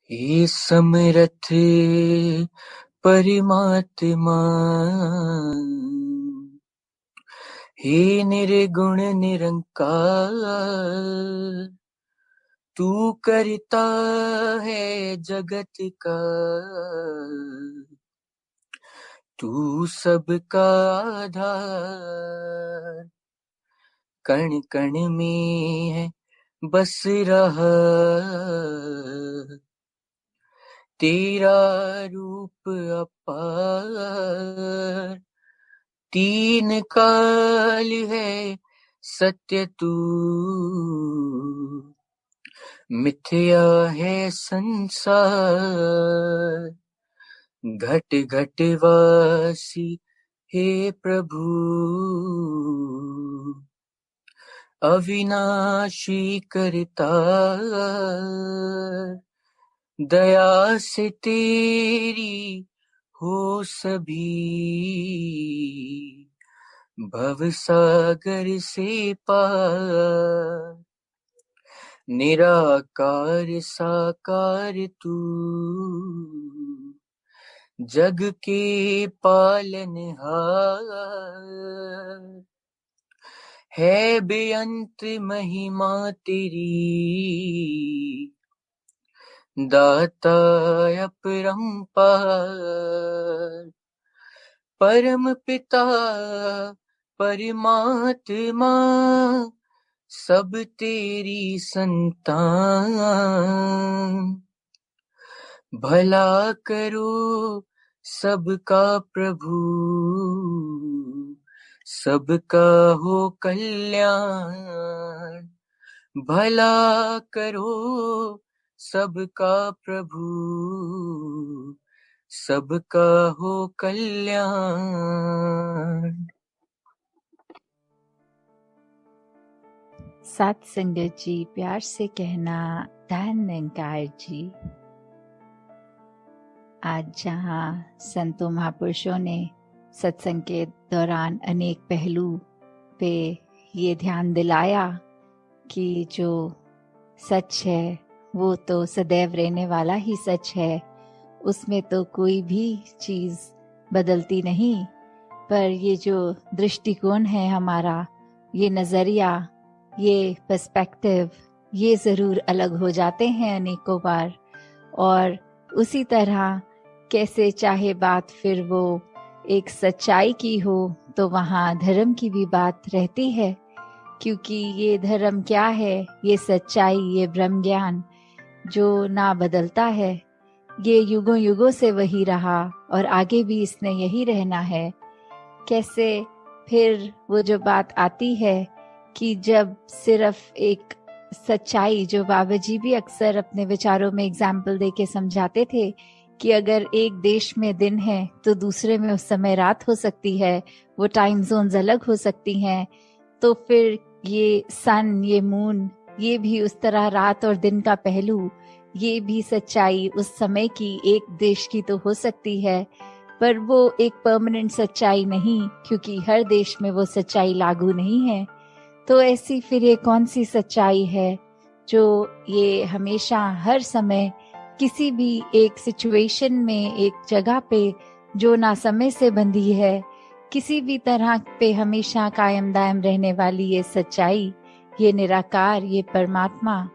हे समरथ परमात्मा, हे निर्गुण निरंकार, तू करता है जगत का, तू सबका आधार। कण कण में है बस रहा तेरा रूप अपार। तीन काल है सत्य तू, मिथ्या है संसार। घट घट वासी हे प्रभु, अविनाशी करतार। दया से तेरी हो सभी, भव सागर से पार। निराकार साकार तू, जग के पालनहार। है बेअंत महिमा तेरी, दाता अपरंपार। परम पिता परमात्मा, सब तेरी संतान। भला करो सबका प्रभु, सबका हो कल्याण। भला करो सबका प्रभु, सबका हो कल्याण। सात संगत जी, प्यार से कहना धन निरंकार जी। आज जहाँ संतों महापुरुषों ने सत्संग के दौरान अनेक पहलू पे ये ध्यान दिलाया कि जो सच है वो तो सदैव रहने वाला ही सच है, उसमें तो कोई भी चीज बदलती नहीं। पर ये जो दृष्टिकोण है हमारा, ये नजरिया, ये पर्सपेक्टिव, ये जरूर अलग हो जाते हैं अनेकों बार। और उसी तरह कैसे चाहे बात फिर वो एक सच्चाई की हो, तो वहाँ धर्म की भी बात रहती है। क्योंकि ये धर्म क्या है, ये सच्चाई, ये ब्रह्म ज्ञान जो ना बदलता है, ये युगों युगों से वही रहा और आगे भी इसने यही रहना है। कैसे फिर वो जो बात आती है कि जब सिर्फ एक सच्चाई, जो बाबा जी भी अक्सर अपने विचारों में एग्जाम्पल दे के समझाते थे कि अगर एक देश में दिन है तो दूसरे में उस समय रात हो सकती है, वो टाइम जोन्स अलग हो सकती हैं। तो फिर ये सन, ये मून, ये भी उस तरह रात और दिन का पहलू, ये भी सच्चाई उस समय की एक देश की तो हो सकती है, पर वो एक परमानेंट सच्चाई नहीं, क्योंकि हर देश में वो सच्चाई लागू नहीं है। तो ऐसी फिर ये कौन सी सच्चाई है जो ये हमेशा हर समय किसी भी एक सिचुएशन में, एक जगह पे जो ना समय से बंधी है, किसी भी तरह पे हमेशा कायम दायम रहने वाली ये सच्चाई, ये निराकार, ये परमात्मा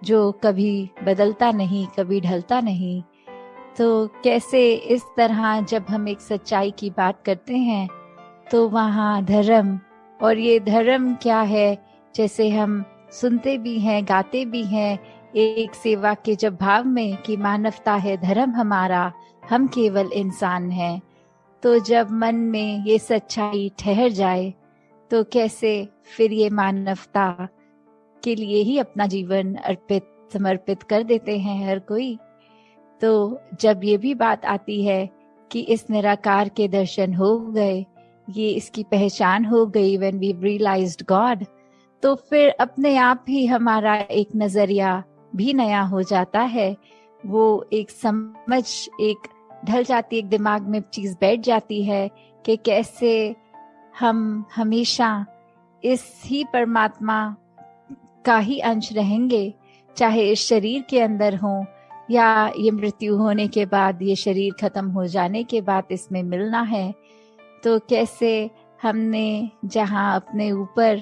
जो कभी बदलता नहीं, कभी ढलता नहीं। तो कैसे इस तरह जब हम एक सच्चाई की बात करते हैं तो वहाँ धर्म, और ये धर्म क्या है, जैसे हम सुनते भी हैं, गाते भी हैं एक सेवा के जब भाव में कि मानवता है धर्म हमारा, हम केवल इंसान हैं। तो जब मन में ये सच्चाई ठहर जाए तो कैसे फिर ये मानवता के लिए ही अपना जीवन अर्पित, समर्पित कर देते हैं हर कोई। तो जब ये भी बात आती है कि इस निराकार के दर्शन हो गए, ये इसकी पहचान हो गई, when we realized God, तो फिर अपने आप ही हमारा एक नजरिया भी नया हो जाता है। वो एक समझ एक ढल जाती, एक दिमाग में चीज बैठ जाती है कि कैसे हम हमेशा इस ही परमात्मा का ही अंश रहेंगे, चाहे इस शरीर के अंदर हो, या ये मृत्यु होने के बाद, ये शरीर खत्म हो जाने के बाद इसमें मिलना है। तो कैसे हमने जहाँ अपने ऊपर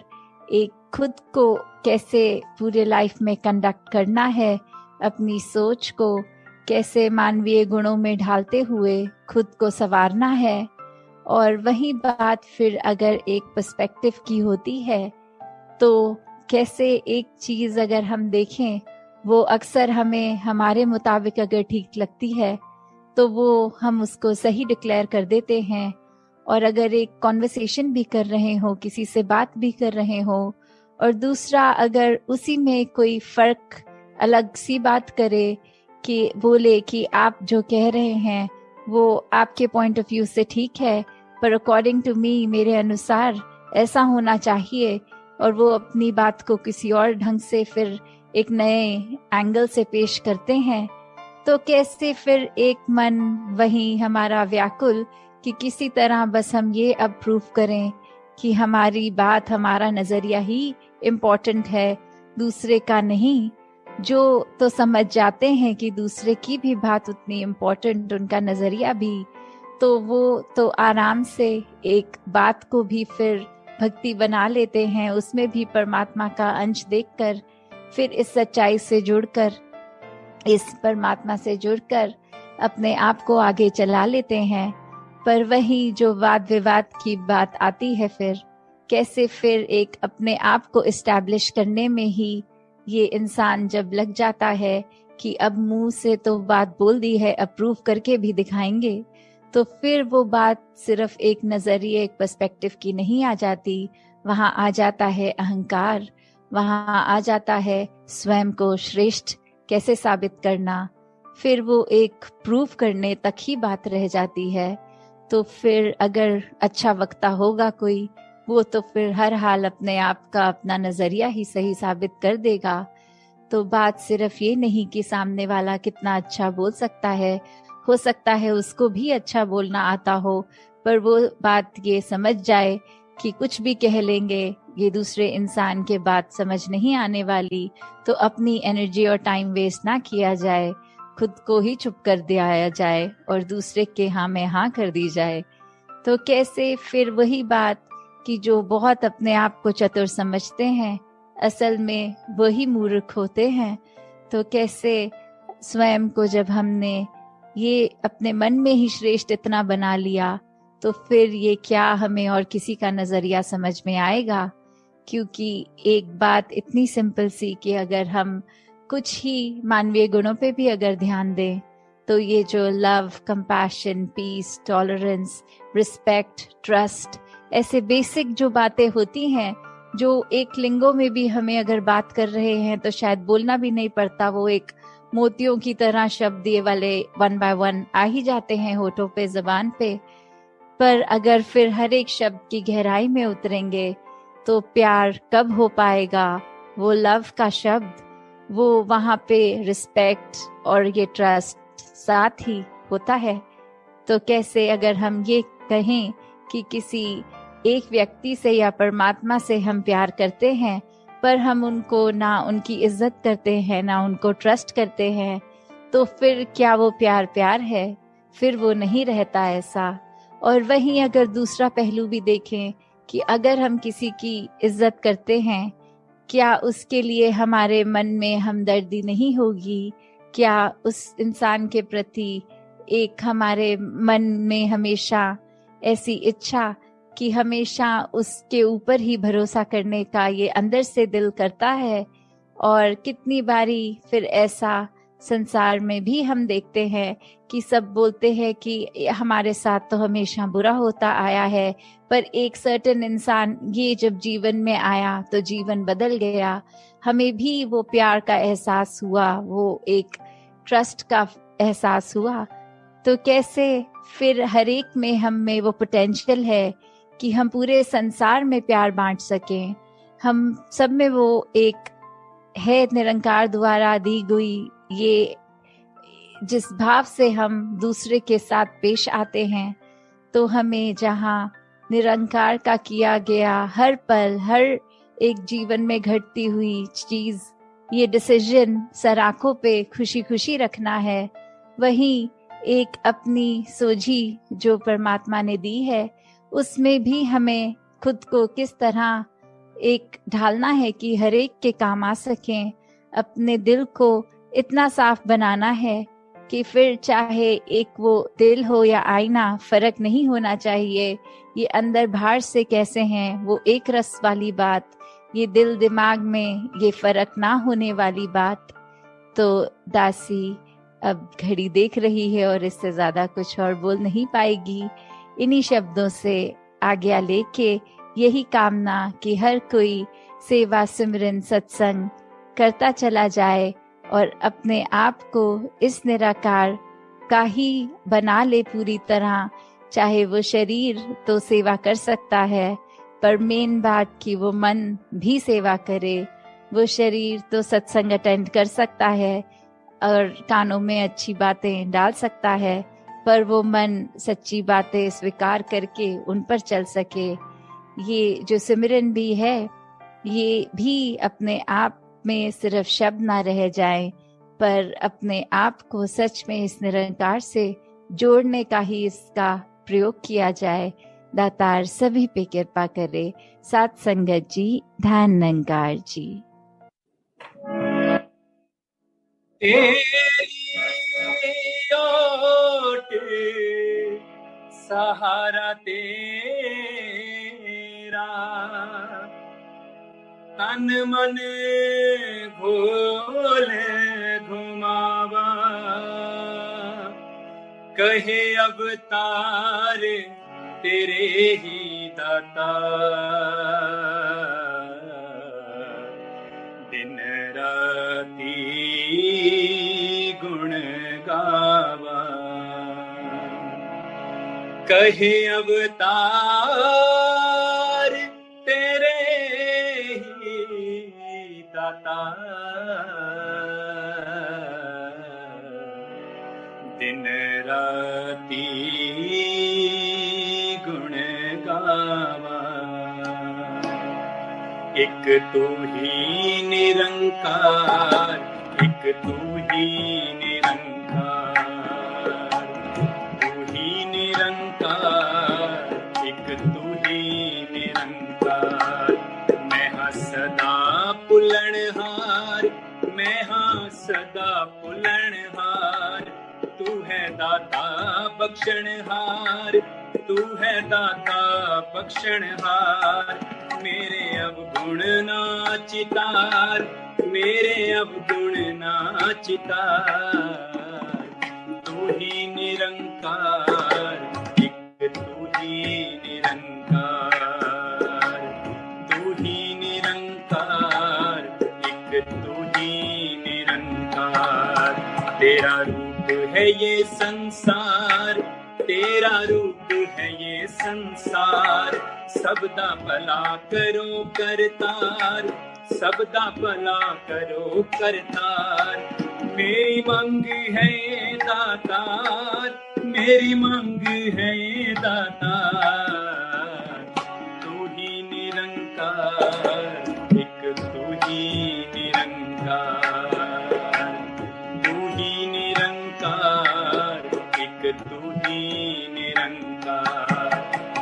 एक खुद को कैसे पूरे लाइफ में कंडक्ट करना है, अपनी सोच को कैसे मानवीय गुणों में ढालते हुए खुद को संवारना है। और वही बात फिर अगर एक पर्सपेक्टिव की होती है तो कैसे एक चीज अगर हम देखें वो अक्सर हमें हमारे मुताबिक अगर ठीक लगती है तो वो हम उसको सही डिक्लेयर कर देते हैं। और अगर एक कॉन्वर्सेशन भी कर रहे हो, किसी से बात भी कर रहे हो, और दूसरा अगर उसी में कोई फर्क अलग सी बात करे कि बोले कि आप जो कह रहे हैं वो आपके पॉइंट ऑफ व्यू से ठीक है, पर अकॉर्डिंग टू मी, मेरे अनुसार ऐसा होना चाहिए, और वो अपनी बात को किसी और ढंग से फिर एक नए एंगल से पेश करते हैं, तो कैसे फिर एक मन वही हमारा व्याकुल कि किसी तरह बस हम ये अब प्रूव करें कि हमारी बात, हमारा नजरिया ही इम्पोर्टेंट है, दूसरे का नहीं। जो तो समझ जाते हैं कि दूसरे की भी बात उतनी इम्पोर्टेंट, उनका नजरिया भी, तो वो तो आराम से एक बात को भी फिर भक्ति बना लेते हैं, उसमें भी परमात्मा का अंश देखकर, फिर इस सच्चाई से जुड़कर, इस परमात्मा से जुड़कर अपने आप को आगे चला लेते हैं। पर वही जो वाद विवाद की बात आती है, फिर कैसे फिर एक अपने आप को इस्टेब्लिश करने में ही ये इंसान जब लग जाता है कि अब मुंह से तो बात बोल दी है, अप्रूव करके भी दिखाएंगे, तो फिर वो बात सिर्फ एक नजरिए, एक पर्सपेक्टिव की नहीं आ जाती। वहां आ जाता है अहंकार, वहां आ जाता है स्वयं को श्रेष्ठ कैसे साबित करना, फिर वो एक प्रूव करने तक ही बात रह जाती है। तो फिर अगर अच्छा वक्ता होगा कोई, वो तो फिर हर हाल अपने आप का अपना नजरिया ही सही साबित कर देगा। तो बात सिर्फ ये नहीं कि सामने वाला कितना अच्छा बोल सकता है, हो सकता है उसको भी अच्छा बोलना आता हो, पर वो बात ये समझ जाए कि कुछ भी कह लेंगे, ये दूसरे इंसान के बात समझ नहीं आने वाली, तो अपनी एनर्जी और टाइम वेस्ट ना किया जाए, खुद को ही चुप कर दिया जाए और दूसरे के हाँ में हाँ कर दी जाए। तो कैसे फिर वही बात कि जो बहुत अपने आप को चतुर समझते हैं, असल में वही मूर्ख होते हैं। तो कैसे स्वयं को जब हमने ये अपने मन में ही श्रेष्ठ इतना बना लिया, तो फिर ये क्या हमें और किसी का नजरिया समझ में आएगा। क्योंकि एक बात इतनी सिंपल सी कि अगर हम कुछ ही मानवीय गुणों पे भी अगर ध्यान दें, तो ये जो love, compassion, peace, tolerance, respect, trust, ऐसे बेसिक जो बातें होती हैं, जो एक लिंगो में भी हमें अगर बात कर रहे हैं तो शायद बोलना भी नहीं पड़ता, वो एक मोतियों की तरह शब्द ये वाले वन बाय वन आ ही जाते हैं होठों पे, जबान पे। पर अगर फिर हर एक शब्द की गहराई में उतरेंगे तो प्यार कब हो पाएगा, वो लव का शब्द, वो वहां पे रिस्पेक्ट और ये ट्रस्ट साथ ही होता है। तो कैसे अगर हम ये कहें कि किसी एक व्यक्ति से या परमात्मा से हम प्यार करते हैं, पर हम उनको ना उनकी इज्जत करते हैं, ना उनको ट्रस्ट करते हैं, तो फिर क्या वो प्यार प्यार है? फिर वो नहीं रहता ऐसा। और वहीं अगर दूसरा पहलू भी देखें कि अगर हम किसी की इज्जत करते हैं, क्या उसके लिए हमारे मन में हमदर्दी नहीं होगी? क्या उस इंसान के प्रति एक हमारे मन में हमेशा ऐसी इच्छा कि हमेशा उसके ऊपर ही भरोसा करने का ये अंदर से दिल करता है? और कितनी बारी फिर ऐसा संसार में भी हम देखते हैं कि सब बोलते हैं कि हमारे साथ तो हमेशा बुरा होता आया है, पर एक सर्टेन इंसान ये जब जीवन में आया तो जीवन बदल गया, हमें भी वो प्यार का एहसास हुआ, वो एक ट्रस्ट का एहसास हुआ। तो कैसे फिर हर एक में हम में वो पोटेंशियल है कि हम पूरे संसार में प्यार बांट सकें। हम सब में वो एक है निरंकार द्वारा दी गई ये जिस भाव से हम दूसरे के साथ पेश आते हैं, तो हमें जहाँ निरंकार का किया गया हर पल, हर एक जीवन में घटती हुई चीज ये डिसीजन सर आंखों पे खुशी खुशी रखना है, वहीं एक अपनी सोझी जो परमात्मा ने दी है उसमें भी हमें खुद को किस तरह एक ढालना है कि हर एक के काम आ सकें। अपने दिल को इतना साफ बनाना है कि फिर चाहे एक वो दिल हो या आईना, फर्क नहीं होना चाहिए ये अंदर बाहर से कैसे हैं, वो एक रस वाली बात, ये दिल दिमाग में ये फर्क ना होने वाली बात। तो दासी अब घड़ी देख रही है और इससे ज्यादा कुछ और बोल नहीं पाएगी। इन्हीं शब्दों से आज्ञा लेके यही कामना कि हर कोई सेवा सिमरन सत्संग करता चला जाए और अपने आप को इस निराकार का ही बना ले पूरी तरह। चाहे वो शरीर तो सेवा कर सकता है, पर मेन बात कि वो मन भी सेवा करे। वो शरीर तो सत्संग अटेंड कर सकता है और कानों में अच्छी बातें डाल सकता है, पर वो मन सच्ची बातें स्वीकार करके उन पर चल सके। ये जो सिमरन भी है ये भी अपने आप में सिर्फ शब्द ना रह जाए, पर अपने आप को सच में इस निरंकार से जोड़ने का ही इसका प्रयोग किया जाए। दातार सभी पे कृपा करे। साथ संगत जी, ध्यान निरंकार जी। सहारा तेरा, तन मन घोल घुमावा, कहे अवतार तेरे ही दाता, दिन राती गुण गावा, कहे अवतार तेरे ही दाता, दिन राती गुण गावा। एक तू ही निरंकार, एक तू ही निरंकार, तू ही निरंकार, एक तू ही निरंकार। मैं हाँ सदा पुलनहार, मैं हाँ सदा पुलनहार, तू है दाता बख्शनहार, तू है दाता बख्शनहार। मेरे अवगुण ना चितार, मेरे अवगुण ना चितार। तू ही निरंकार, एक तू ही निरंकार, तू ही निरंकार, एक तू ही निरंकार। तेरा रूप है ये संसार, तेरा रूप है ये संसार। सबदा भला करो करतार, सबदा भला करो करतार। मेरी मांग है दातार, मेरी मांग है दातार। तू ही निरंकार, एक तू ही निरंकार, तू ही निरंकार, एक तू ही निरंकार।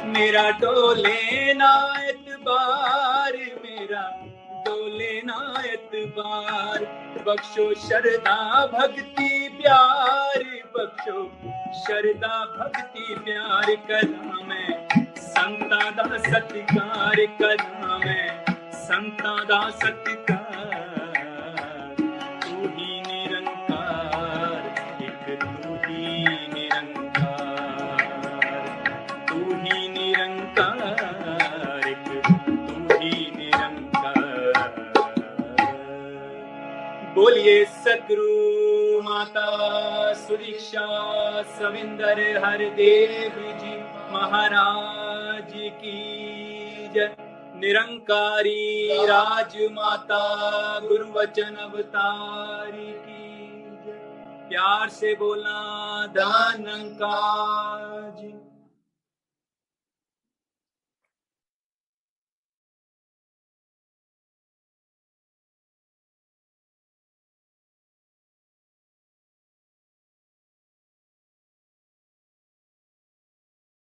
मेरा डोले ना एतबार, मेरा डोले ना एतबार। बख्शो शरदा भक्ति प्यार, बख्शो शरदा भक्ति प्यार। करा मैं संता दा सत्कार, करा मैं संता दा सत्कार। तू ही निरंकार, एक तू ही निरंकार, तू ही निरंकार, एक तू ही निरंकार। बोलिए सद्गुरु माता सुदीक्षा सविंदर हरदेव जी महाराज की जय। निरंकारी राजमाता गुरु वचन अवतारी की जय। प्यार से बोला धन निरंकार जी।